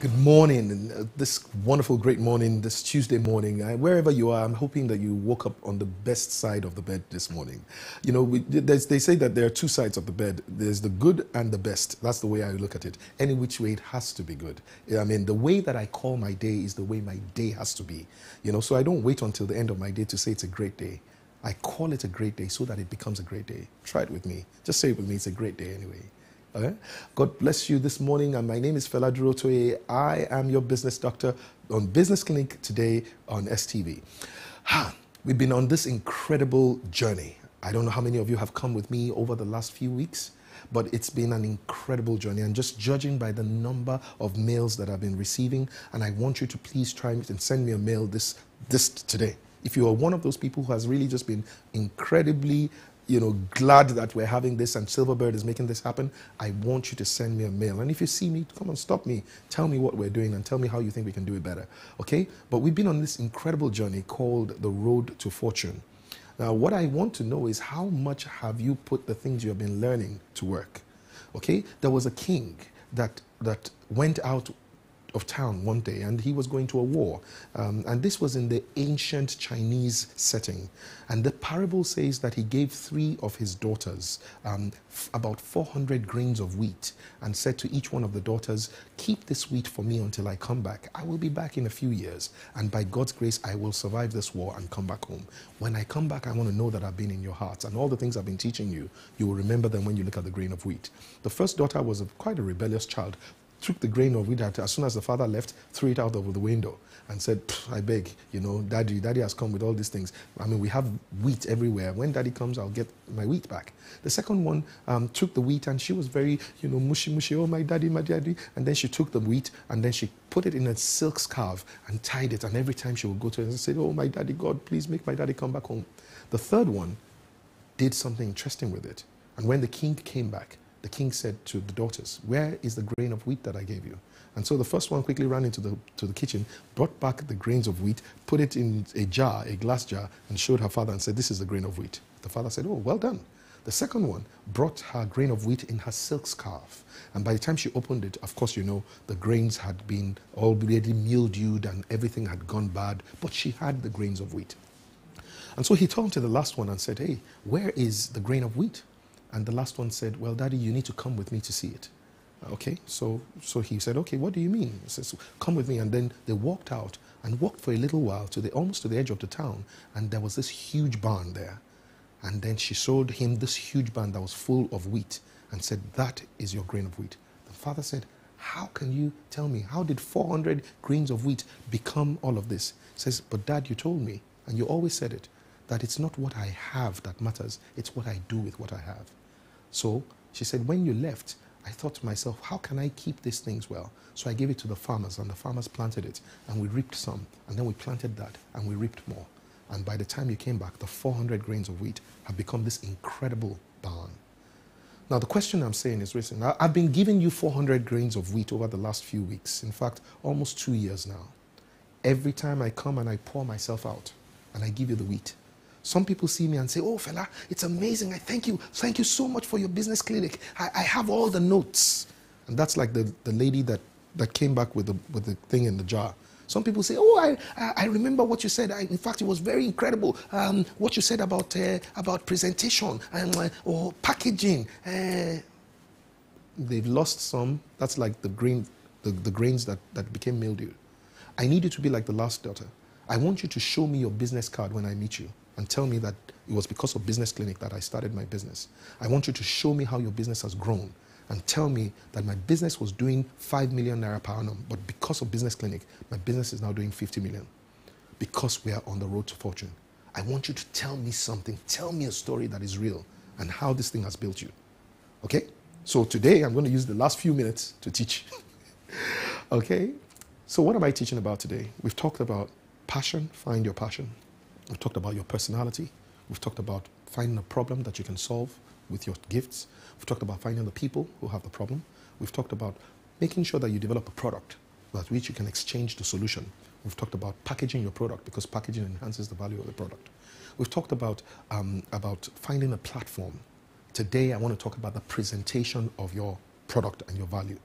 Good morning, and this wonderful, great morning, this Tuesday morning. Wherever you are, I'm hoping that you woke up on the best side of the bed this morning. You know, they say that there are two sides of the bed. There's the good and the best. That's the way I look at it. Any which way, it has to be good. I mean, the way that I call my day is the way my day has to be. You know, so I don't wait until the end of my day to say it's a great day. I call it a great day so that it becomes a great day. Try it with me. Just say it with me. It's a great day anyway. Okay? God bless you this morning, and my name is Fela Durotoye. I am your business doctor on Business Clinic today on STV. We've been on this incredible journey. I don't know how many of you have come with me over the last few weeks, but it's been an incredible journey. And just judging by the number of mails that I've been receiving, and I want you to please try and send me a mail this today. If you are one of those people who has really just been incredibly glad that we're having this and Silverbird is making this happen, I want you to send me a mail. And if you see me, come and stop me. Tell me what we're doing and tell me how you think we can do it better. Okay? But we've been on this incredible journey called the Road to Fortune. Now, what I want to know is how much have you put the things you have been learning to work? Okay? There was a king that went out of town one day, and he was going to a war, and this was in the ancient Chinese setting, and the parable says that he gave 3 of his daughters about 400 grains of wheat and said to each one of the daughters, keep this wheat for me until I come back. I will be back in a few years, and by God's grace I will survive this war and come back home. When I come back, I want to know that I've been in your hearts, and all the things I've been teaching you, you will remember them when you look at the grain of wheat. The first daughter was quite a rebellious child, took the grain of wheat as soon as the father left, threw it out of the window and said, I beg, daddy has come with all these things. I mean, we have wheat everywhere. When daddy comes, I'll get my wheat back. The second one took the wheat, and she was very, mushy, oh, my daddy. And then she took the wheat and then she put it in a silk scarf and tied it. And every time she would go to it and say, oh, my daddy, God, please make my daddy come back home. The third one did something interesting with it. And when the king came back, the king said to the daughters, where is the grain of wheat that I gave you? And so the first one quickly ran into the kitchen, brought back the grains of wheat, put it in a jar, a glass jar, and showed her father and said, this is the grain of wheat. The father said, oh, well done. The second one brought her grain of wheat in her silk scarf. And by the time she opened it, of course, the grains had been already mildewed and everything had gone bad, but she had the grains of wheat. And so he turned to the last one and said, hey, where is the grain of wheat? And the last one said, well, daddy, you need to come with me to see it. Okay, so he said, okay, what do you mean? He says, come with me. And then they walked out and walked for a little while almost to the edge of the town. And there was this huge barn there. And then she showed him this huge barn that was full of wheat and said, that is your grain of wheat. The father said, how can you tell me? How did 400 grains of wheat become all of this? He says, but dad, you told me, and you always said it, that it's not what I have that matters. It's what I do with what I have. So she said, when you left, I thought to myself, how can I keep these things well? So I gave it to the farmers, and the farmers planted it, and we reaped some, and then we planted that, and we reaped more. And by the time you came back, the 400 grains of wheat have become this incredible barn. Now, the question I'm saying is, listen, I've been giving you 400 grains of wheat over the last few weeks. In fact, almost 2 years now. Every time I come and I pour myself out, and I give you the wheat, some people see me and say, oh, Fela, it's amazing. I thank you. Thank you so much for your business clinic. I have all the notes. And that's like the lady that came back with the thing in the jar. Some people say, oh, I remember what you said. In fact, it was very incredible. What you said about presentation or packaging. They've lost some. That's like the grains that became mildew. I need you to be like the last daughter. I want you to show me your business card when I meet you and tell me that it was because of Business Clinic that I started my business. I want you to show me how your business has grown and tell me that my business was doing 5 million naira per annum, but because of Business Clinic, my business is now doing 50 million because we are on the road to fortune. I want you to tell me something. Tell me a story that is real and how this thing has built you. Okay? So today, I'm going to use the last few minutes to teach. Okay? So what am I teaching about today? We've talked about passion, find your passion. We've talked about your personality. We've talked about finding a problem that you can solve with your gifts. We've talked about finding the people who have the problem. We've talked about making sure that you develop a product with which you can exchange the solution. We've talked about packaging your product because packaging enhances the value of the product. We've talked about finding a platform. Today, I want to talk about the presentation of your product and your value.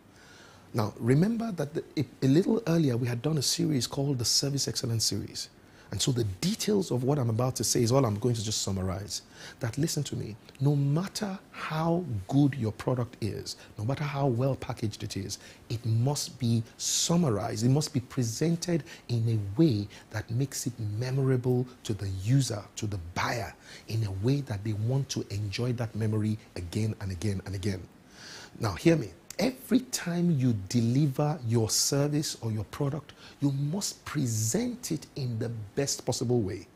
Now, remember that a little earlier we had done a series called the Service Excellence Series. And so the details of what I'm about to say is all I'm going to just summarize. That, listen to me, no matter how good your product is, no matter how well packaged it is, it must be summarized. It must be presented in a way that makes it memorable to the user, to the buyer, in a way that they want to enjoy that memory again and again and again. Now, hear me. Every time you deliver your service or your product, you must present it in the best possible way.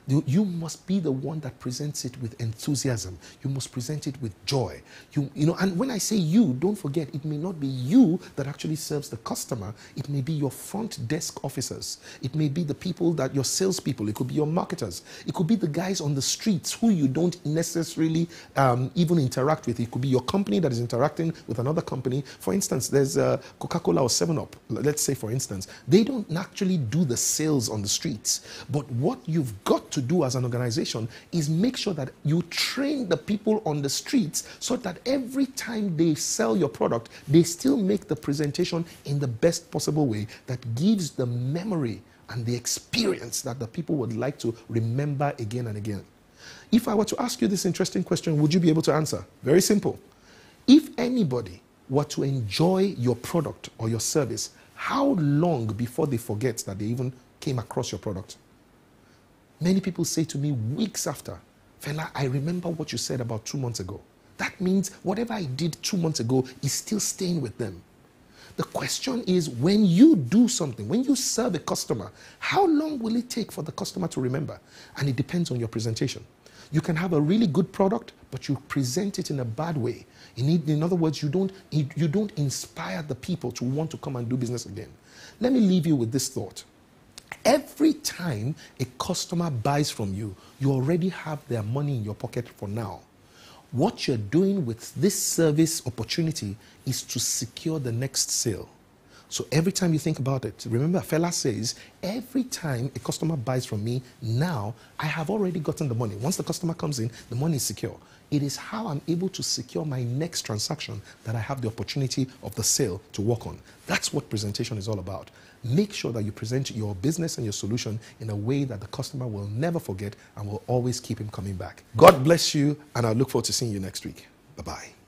You must be the one that presents it with enthusiasm. You must present it with joy. And when I say you, don't forget, it may not be you that actually serves the customer. It may be your front desk officers. It may be the people that your salespeople. It could be your marketers. It could be the guys on the streets who you don't necessarily even interact with. It could be your company that is interacting with another company. For instance, there's Coca-Cola or 7-Up. Let's say, for instance, they don't actually do the sales on the streets. But what you've got to do as an organization is make sure that you train the people on the streets so that every time they sell your product, they still make the presentation in the best possible way that gives the memory and the experience that the people would like to remember again and again. If I were to ask you this interesting question, would you be able to answer? Very simple. If anybody were to enjoy your product or your service, how long before they forget that they even came across your product? Many people say to me weeks after, Fela, I remember what you said about 2 months ago. That means whatever I did 2 months ago is still staying with them. The question is, when you do something, when you serve a customer, how long will it take for the customer to remember? And it depends on your presentation. You can have a really good product, but you present it in a bad way. In other words, you don't inspire the people to want to come and do business again. Let me leave you with this thought. Every time a customer buys from you, you already have their money in your pocket for now. What you're doing with this service opportunity is to secure the next sale. So every time you think about it, remember Fela says, every time a customer buys from me, now I have already gotten the money. Once the customer comes in, the money is secure. It is how I'm able to secure my next transaction that I have the opportunity of the sale to work on. That's what presentation is all about. Make sure that you present your business and your solution in a way that the customer will never forget and will always keep him coming back. God bless you, and I look forward to seeing you next week. Bye-bye.